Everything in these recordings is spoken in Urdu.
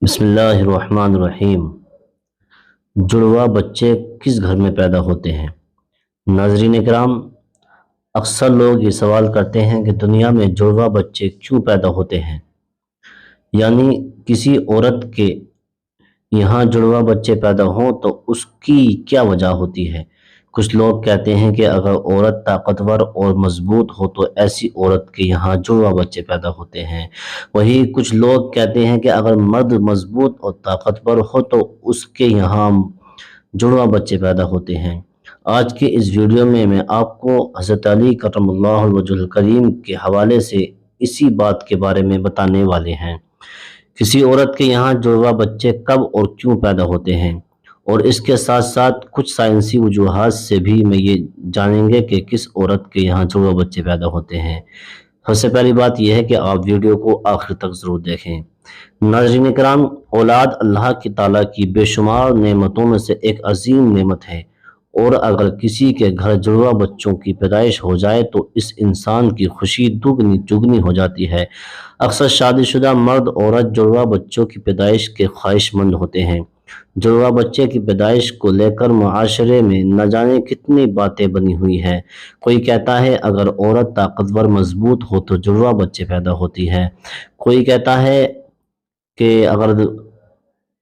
بسم اللہ الرحمن الرحیم۔ جڑواں بچے کس گھر میں پیدا ہوتے ہیں؟ ناظرین اکرام، اکثر لوگ یہ سوال کرتے ہیں کہ دنیا میں جڑواں بچے کیوں پیدا ہوتے ہیں، یعنی کسی عورت کے یہاں جڑواں بچے پیدا ہوں تو اس کی کیا وجہ ہوتی ہے۔ کچھ لوگ کہتے ہیں کہ اگر عورت طاقتور اور مضبوط ہو تو ایسی عورت کے یہاں جڑواں بچے پیدا ہوتے ہیں۔ وہی کچھ لوگ کہتے ہیں کہ اگر مرد مضبوط اور طاقتور ہو تو اس کے یہاں جڑواں بچے پیدا ہوتے ہیں۔ آج کے اس ویڈیو میں آپ کو حضرت علی کرم اللہ وجہ الکریم کے حوالے سے اسی بات کے بارے میں بتانے والے ہیں۔ کسی عورت کے یہاں جڑواں بچے کب اور کیوں پیدا ہوتے ہیں، اور اس کے ساتھ ساتھ کچھ سائنسی وجوہات سے بھی میں یہ جانیں گے کہ کس عورت کے یہاں جڑواں بچے پیدا ہوتے ہیں۔ سب سے پہلی بات یہ ہے کہ آپ ویڈیو کو آخر تک ضرور دیکھیں۔ ناظرین کرام، اولاد اللہ کی تعالیٰ کی بے شمار نعمتوں میں سے ایک عظیم نعمت ہے، اور اگر کسی کے گھر جڑواں بچوں کی پیدائش ہو جائے تو اس انسان کی خوشی دگنی چگنی ہو جاتی ہے۔ اکثر شادی شدہ مرد عورت جڑواں بچوں کی پیدائش کے خواہش مند ہوتے ہیں۔ جڑواں بچے کی پیدائش کو لے کر معاشرے میں نہ جانے کتنی باتیں بنی ہوئی ہیں۔ کوئی کہتا ہے اگر عورت طاقتور مضبوط ہو تو جڑواں بچے پیدا ہوتی ہے۔ کوئی کہتا ہے کہ اگر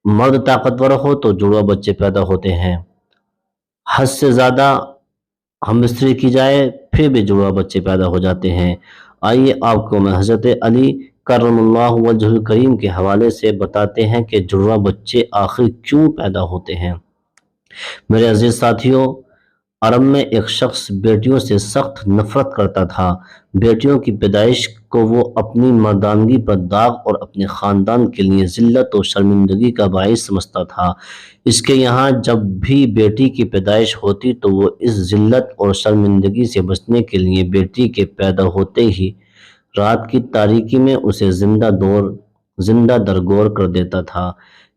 مرد طاقتور ہو تو جڑواں بچے پیدا ہوتے ہیں۔ حد سے زیادہ ہم بستری کی جائے پھر بھی جڑواں بچے پیدا ہو جاتے ہیں۔ آئیے آپ کو میں حضرت علی کرم اللہ وجہ الکریم کے حوالے سے بتاتے ہیں کہ جڑواں بچے آخر کیوں پیدا ہوتے ہیں۔ میرے عزیز ساتھیوں، عرب میں ایک شخص بیٹیوں سے سخت نفرت کرتا تھا۔ بیٹیوں کی پیدائش کو وہ اپنی مردانگی پر داغ اور اپنے خاندان کے لیے ذلت و شرمندگی کا باعث سمجھتا تھا۔ اس کے یہاں جب بھی بیٹی کی پیدائش ہوتی تو وہ اس ذلت اور شرمندگی سے بچنے کے لیے بیٹی کے پیدا ہوتے ہی رات کی تاریکی میں اسے زندہ درگور کر دیتا تھا۔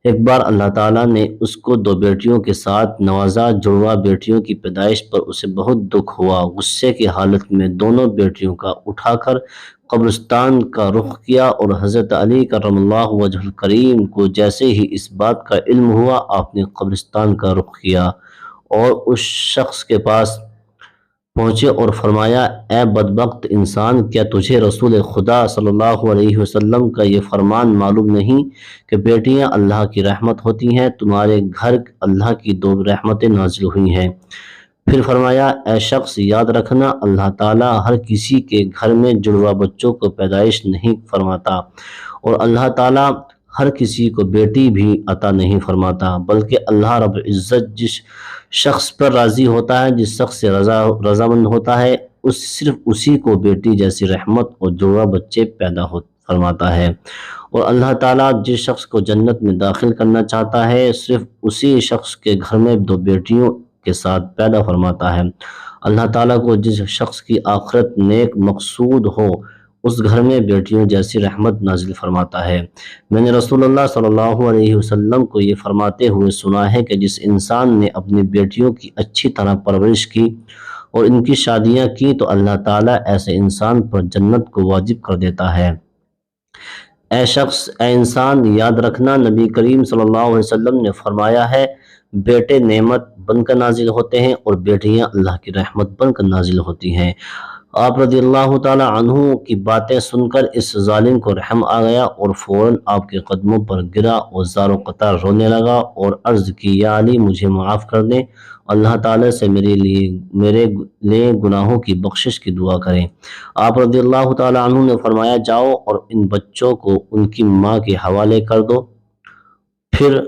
ایک بار اللہ تعالیٰ نے اس کو دو بیٹیوں کے ساتھ نوازا۔ جڑواں بیٹیوں کی پیدائش پر اسے بہت دکھ ہوا۔ غصے کی حالت میں دونوں بیٹیوں کا اٹھا کر قبرستان کا رخ کیا، اور حضرت علی کرم اللہ وجہ الکریم کو جیسے ہی اس بات کا علم ہوا آپ نے قبرستان کا رخ کیا اور اس شخص کے پاس پہنچے اور فرمایا، اے بدبخت انسان، کیا تجھے رسول خدا صلی اللہ علیہ وسلم کا یہ فرمان معلوم نہیں کہ بیٹیاں اللہ کی رحمت ہوتی ہیں؟ تمہارے گھر اللہ کی دو رحمتیں نازل ہوئی ہیں۔ پھر فرمایا، اے شخص، یاد رکھنا اللہ تعالیٰ ہر کسی کے گھر میں جڑواں بچوں کو پیدائش نہیں فرماتا، اور اللہ تعالیٰ ہر کسی کو بیٹی بھی عطا نہیں فرماتا، بلکہ اللہ رب العزت جس شخص پر راضی ہوتا ہے، جس شخص سے رضامند ہوتا ہے، صرف اسی کو بیٹی جیسی رحمت اور جڑواں بچے پیدا فرماتا ہے، اور اللہ تعالیٰ جس شخص کو جنت میں داخل کرنا چاہتا ہے صرف اسی شخص کے گھر میں دو بیٹیوں کے ساتھ پیدا فرماتا ہے۔ اللہ تعالیٰ کو جس شخص کی آخرت نیک مقصود ہو اس گھر میں بیٹیوں جیسی رحمت نازل فرماتا ہے۔ میں نے رسول اللہ صلی اللہ علیہ وسلم کو یہ فرماتے ہوئے سنا ہے کہ جس انسان نے اپنی بیٹیوں کی اچھی طرح پرورش کی اور ان کی شادیاں کی تو اللہ تعالیٰ ایسے انسان پر جنت کو واجب کر دیتا ہے۔ اے شخص، اے انسان، یاد رکھنا نبی کریم صلی اللہ علیہ وسلم نے فرمایا ہے، بیٹے نعمت بن کر نازل ہوتے ہیں اور بیٹیاں اللہ کی رحمت بن کر نازل ہوتی ہیں۔ آپ رضی اللہ تعالی عنہ کی باتیں سن کر اس ظالم کو رحم آ گیا اور فوراً آپ کے قدموں پر گرا اور زار و قطار رونے لگا اور عرض کی، یا علی، مجھے معاف کر دیں، اللہ تعالیٰ سے میرے لیے گناہوں کی بخشش کی دعا کریں۔ آپ رضی اللہ تعالی عنہ نے فرمایا، جاؤ اور ان بچوں کو ان کی ماں کے حوالے کر دو، پھر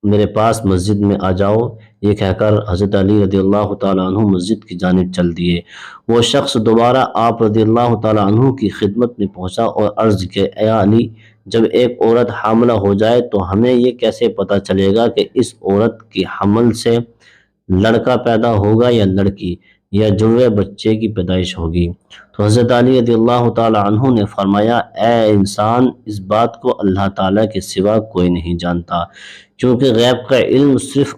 میرے پاس مسجد میں آ جاؤ۔ یہ کہہ کر حضرت علی رضی اللہ تعالیٰ عنہ مسجد کی جانب چل دیے۔ وہ شخص دوبارہ آپ رضی اللہ تعالیٰ عنہ کی خدمت میں پہنچا اور عرض کیا، اے علی، جب ایک عورت حاملہ ہو جائے تو ہمیں یہ کیسے پتہ چلے گا کہ اس عورت کی حمل سے لڑکا پیدا ہوگا یا لڑکی، یا جڑوے بچے کی پیدائش ہوگی؟ تو حضرت علی رضی اللہ تعالیٰ عنہ نے فرمایا، اے انسان، اس بات کو اللہ تعالیٰ کے سوا کوئی نہیں جانتا، کیونکہ غیب کا علم صرف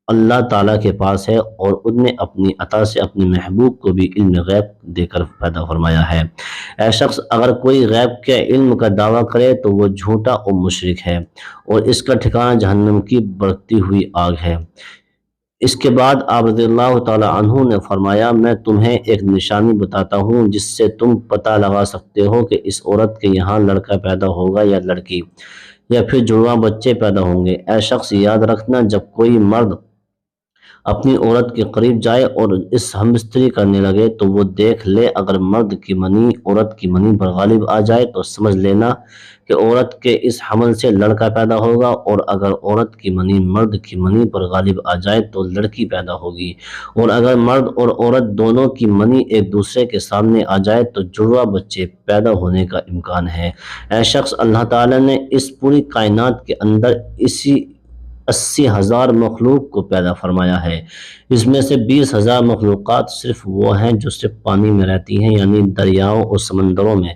اللہ تعالیٰ کے پاس ہے اور ان نے اپنی عطا سے اپنے محبوب کو بھی علم غیب دے کر پیدا فرمایا ہے۔ اے شخص، اگر کوئی غیب کے علم کا دعویٰ کرے تو وہ جھوٹا اور مشرک ہے، اور اس کا ٹھکانہ جہنم کی بڑھتی ہوئی آگ ہے۔ اس کے بعد آپ رضی اللہ تعالی عنہ نے فرمایا، میں تمہیں ایک نشانی بتاتا ہوں جس سے تم پتہ لگا سکتے ہو کہ اس عورت کے یہاں لڑکا پیدا ہوگا یا لڑکی، یا پھر جڑواں بچے پیدا ہوں گے۔ اے شخص، یاد رکھنا، جب کوئی مرد اپنی عورت کے قریب جائے اور اس ہم بستری کرنے لگے تو وہ دیکھ لے، اگر مرد کی منی عورت کی منی پر غالب آ جائے تو سمجھ لینا کہ عورت کے اس حمل سے لڑکا پیدا ہوگا، اور اگر عورت کی منی مرد کی منی پر غالب آ جائے تو لڑکی پیدا ہوگی، اور اگر مرد اور عورت دونوں کی منی ایک دوسرے کے سامنے آ جائے تو جڑواں بچے پیدا ہونے کا امکان ہے۔ اے شخص، اللہ تعالیٰ نے اس پوری کائنات کے اندر اسی 80,000 مخلوق کو پیدا فرمایا ہے۔ اس میں سے 20,000 مخلوقات صرف وہ ہیں جو صرف پانی میں رہتی ہیں، یعنی دریاؤں اور سمندروں میں۔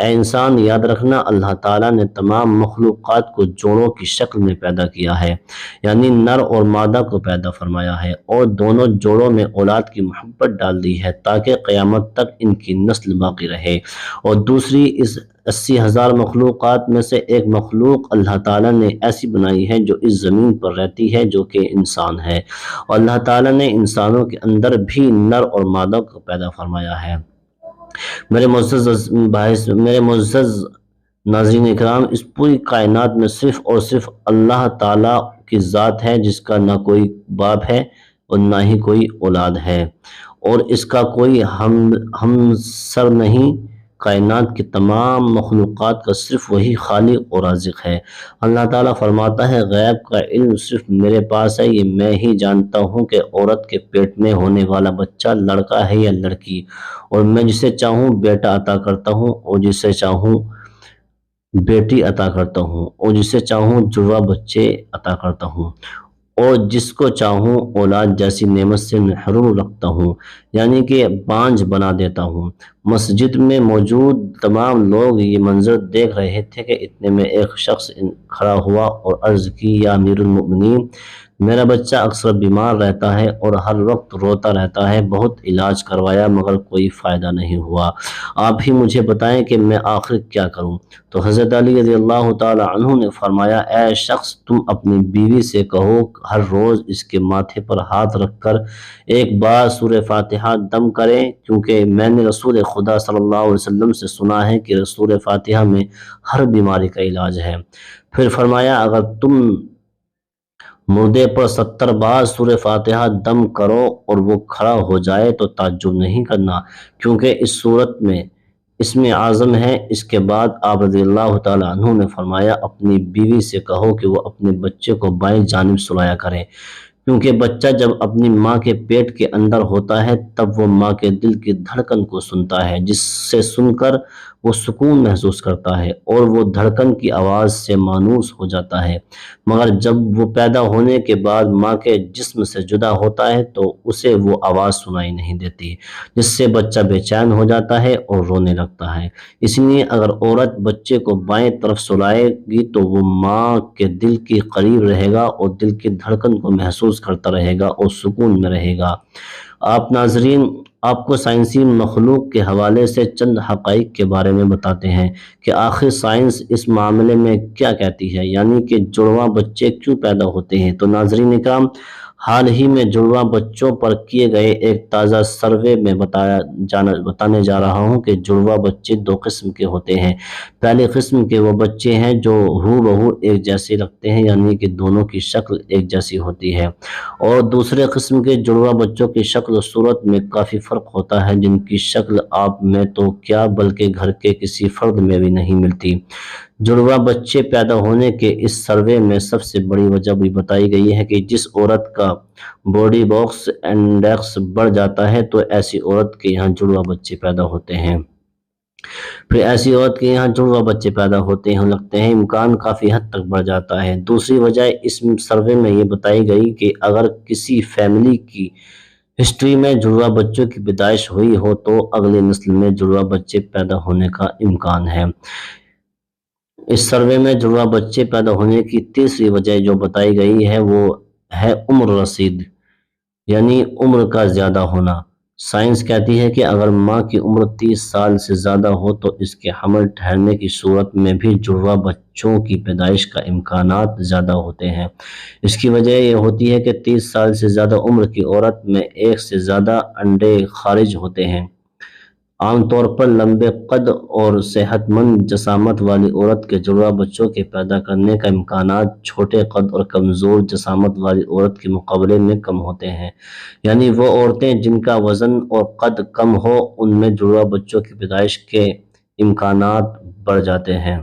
اے انسان، یاد رکھنا، اللہ تعالیٰ نے تمام مخلوقات کو جوڑوں کی شکل میں پیدا کیا ہے، یعنی نر اور مادہ کو پیدا فرمایا ہے، اور دونوں جوڑوں میں اولاد کی محبت ڈال دی ہے تاکہ قیامت تک ان کی نسل باقی رہے۔ اور دوسری، اس 80,000 مخلوقات میں سے ایک مخلوق اللہ تعالیٰ نے ایسی بنائی ہے جو اس زمین پر رہتی ہے، جو کہ انسان ہے، اور اللہ تعالیٰ نے انسانوں کے اندر بھی نر اور مادہ کو پیدا فرمایا ہے۔ میرے معزز ناظرین اکرام، اس پوری کائنات میں صرف اور صرف اللہ تعالیٰ کی ذات ہے جس کا نہ کوئی باپ ہے اور نہ ہی کوئی اولاد ہے، اور اس کا کوئی ہمسر نہیں۔ کائنات کی تمام مخلوقات کا صرف وہی خالق اور رازق ہے۔ اللہ تعالیٰ فرماتا ہے، غیب کا علم صرف میرے پاس ہے، یہ میں ہی جانتا ہوں کہ عورت کے پیٹ میں ہونے والا بچہ لڑکا ہے یا لڑکی، اور میں جسے چاہوں بیٹا عطا کرتا ہوں اور جسے چاہوں بیٹی عطا کرتا ہوں، اور جسے چاہوں جڑواں بچے عطا کرتا ہوں، اور جس کو چاہوں اولاد جیسی نعمت سے محروم رکھتا ہوں، یعنی کہ بانجھ بنا دیتا ہوں۔ مسجد میں موجود تمام لوگ یہ منظر دیکھ رہے تھے کہ اتنے میں ایک شخص کھڑا ہوا اور عرض کی، یا امیر المؤمنین، میرا بچہ اکثر بیمار رہتا ہے اور ہر وقت روتا رہتا ہے، بہت علاج کروایا مگر کوئی فائدہ نہیں ہوا، آپ ہی مجھے بتائیں کہ میں آخر کیا کروں؟ تو حضرت علی رضی اللہ تعالی عنہ نے فرمایا، اے شخص، تم اپنی بیوی سے کہو ہر روز اس کے ماتھے پر ہاتھ رکھ کر ایک بار سورہ فاتحہ دم کریں، کیونکہ میں نے رسول خدا صلی اللہ علیہ وسلم سے سنا ہے کہ سورہ فاتحہ میں ہر بیماری کا علاج ہے۔ پھر فرمایا، اگر تم مردے پر 70 بار سورہ فاتحہ دم کرو اور وہ کھڑا ہو جائے تو تعجب نہیں کرنا، کیونکہ اس صورت میں اسم اعظم ہے۔ اس کے بعد آپ رضی اللہ تعالی عنہ نے فرمایا، اپنی بیوی سے کہو کہ وہ اپنے بچے کو بائیں جانب سلایا کرے، کیونکہ بچہ جب اپنی ماں کے پیٹ کے اندر ہوتا ہے تب وہ ماں کے دل کی دھڑکن کو سنتا ہے، جس سے سن کر وہ سکون محسوس کرتا ہے اور وہ دھڑکن کی آواز سے مانوس ہو جاتا ہے، مگر جب وہ پیدا ہونے کے بعد ماں کے جسم سے جدا ہوتا ہے تو اسے وہ آواز سنائی نہیں دیتی، جس سے بچہ بے چین ہو جاتا ہے اور رونے لگتا ہے۔ اس لیے اگر عورت بچے کو بائیں طرف سلائے گی تو وہ ماں کے دل کے قریب رہے گا اور دل کی دھڑکن کو محسوس کرتا رہے گا اور سکون میں رہے گا۔ آپ ناظرین، آپ کو سائنسی مخلوق کے حوالے سے چند حقائق کے بارے میں بتاتے ہیں کہ آخر سائنس اس معاملے میں کیا کہتی ہے، یعنی کہ جڑواں بچے کیوں پیدا ہوتے ہیں۔ تو ناظرین اکرام، حال ہی میں جڑواں بچوں پر کیے گئے ایک تازہ سروے میں بتانے جا رہا ہوں کہ جڑواں بچے دو قسم کے ہوتے ہیں۔ پہلی قسم کے وہ بچے ہیں جو ہو بہو ایک جیسے لگتے ہیں، یعنی کہ دونوں کی شکل ایک جیسی ہوتی ہے، اور دوسرے قسم کے جڑواں بچوں کی شکل و صورت میں کافی فرق ہوتا ہے، جن کی شکل آپ میں تو کیا بلکہ گھر کے کسی فرد میں بھی نہیں ملتی۔ جڑواں بچے پیدا ہونے کے اس سروے میں سب سے بڑی وجہ بھی بتائی گئی ہے کہ جس عورت کا باڈی باکس انڈیکس بڑھ جاتا ہے تو ایسی عورت کے یہاں جڑواں بچے پیدا ہوتے ہیں۔ پھر ایسی عورت کے یہاں جڑواں بچے پیدا ہوتے ہیں لگتے ہیں، امکان کافی حد تک بڑھ جاتا ہے۔ دوسری وجہ اس سروے میں یہ بتائی گئی کہ اگر کسی فیملی کی ہسٹری میں جڑواں بچوں کی پیدائش ہوئی ہو تو اگلی نسل میں جڑواں بچے پیدا ہونے کا امکان ہے۔ اس سروے میں جڑواں بچے پیدا ہونے کی تیسری وجہ جو بتائی گئی ہے وہ ہے عمر رسید، یعنی عمر کا زیادہ ہونا۔ سائنس کہتی ہے کہ اگر ماں کی عمر 30 سال سے زیادہ ہو تو اس کے حمل ٹھہرنے کی صورت میں بھی جڑواں بچوں کی پیدائش کا امکانات زیادہ ہوتے ہیں۔ اس کی وجہ یہ ہوتی ہے کہ 30 سال سے زیادہ عمر کی عورت میں ایک سے زیادہ انڈے خارج ہوتے ہیں۔ عام طور پر لمبے قد اور صحت مند جسامت والی عورت کے جڑواں بچوں کے پیدا کرنے کا امکانات چھوٹے قد اور کمزور جسامت والی عورت کے مقابلے میں کم ہوتے ہیں، یعنی وہ عورتیں جن کا وزن اور قد کم ہو ان میں جڑواں بچوں کی پیدائش کے امکانات بڑھ جاتے ہیں۔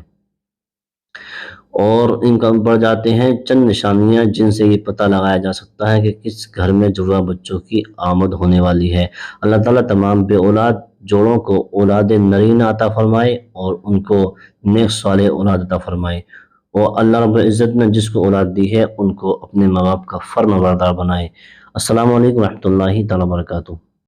چند نشانیاں جن سے یہ پتہ لگایا جا سکتا ہے کہ کس گھر میں جڑواں بچوں کی آمد ہونے والی ہے۔ اللہ تعالیٰ تمام بے اولاد جوڑوں کو اولاد نرینہ عطا فرمائے اور ان کو نیک صالح اولاد عطا فرمائے، اور اللہ رب العزت نے جس کو اولاد دی ہے ان کو اپنے ماں باپ کا فرما بردار بنائے۔ السلام علیکم ورحمۃ اللہ تعالیٰ وبرکاتہ۔